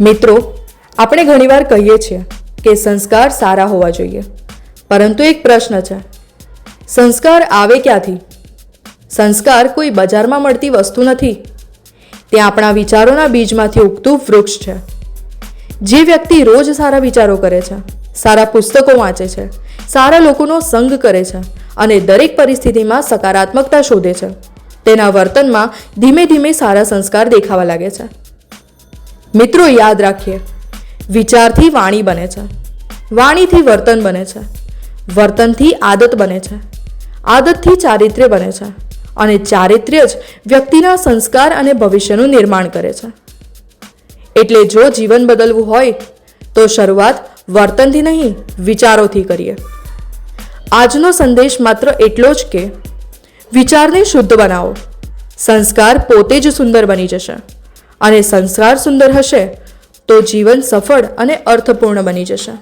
મિત્રો, આપણે ઘણીવાર કહીએ છીએ કે સંસ્કાર સારા હોવા જોઈએ, પરંતુ એક પ્રશ્ન છે, સંસ્કાર આવે ક્યાંથી? સંસ્કાર કોઈ બજારમાં મળતી વસ્તુ નથી. તે આપણા વિચારોના બીજમાંથી ઉગતું વૃક્ષ છે. જે વ્યક્તિ રોજ સારા વિચારો કરે છે, સારા પુસ્તકો વાંચે છે, સારા લોકોનો સંગ કરે છે અને દરેક પરિસ્થિતિમાં સકારાત્મકતા શોધે છે, તેના વર્તનમાં ધીમે ધીમે સારા સંસ્કાર દેખાવા લાગે છે. મિત્રો, યાદ રાખીએ, વિચારથી વાણી બને છે, વાણીથી વર્તન બને છે, વર્તનથી આદત બને છે, આદતથી ચારિત્ર્ય બને છે અને ચારિત્ર્ય જ વ્યક્તિના સંસ્કાર અને ભવિષ્યનું નિર્માણ કરે છે. એટલે જો જીવન બદલવું હોય તો શરૂઆત વર્તનથી નહીં, વિચારોથી કરીએ. આજનો સંદેશ માત્ર એટલો જ કે વિચારને શુદ્ધ બનાવો. સંસ્કાર પોતે જ સુંદર બની જશે અને સંસ્કાર સુંદર હશે તો જીવન સફળ અને અર્થપૂર્ણ બની જશે.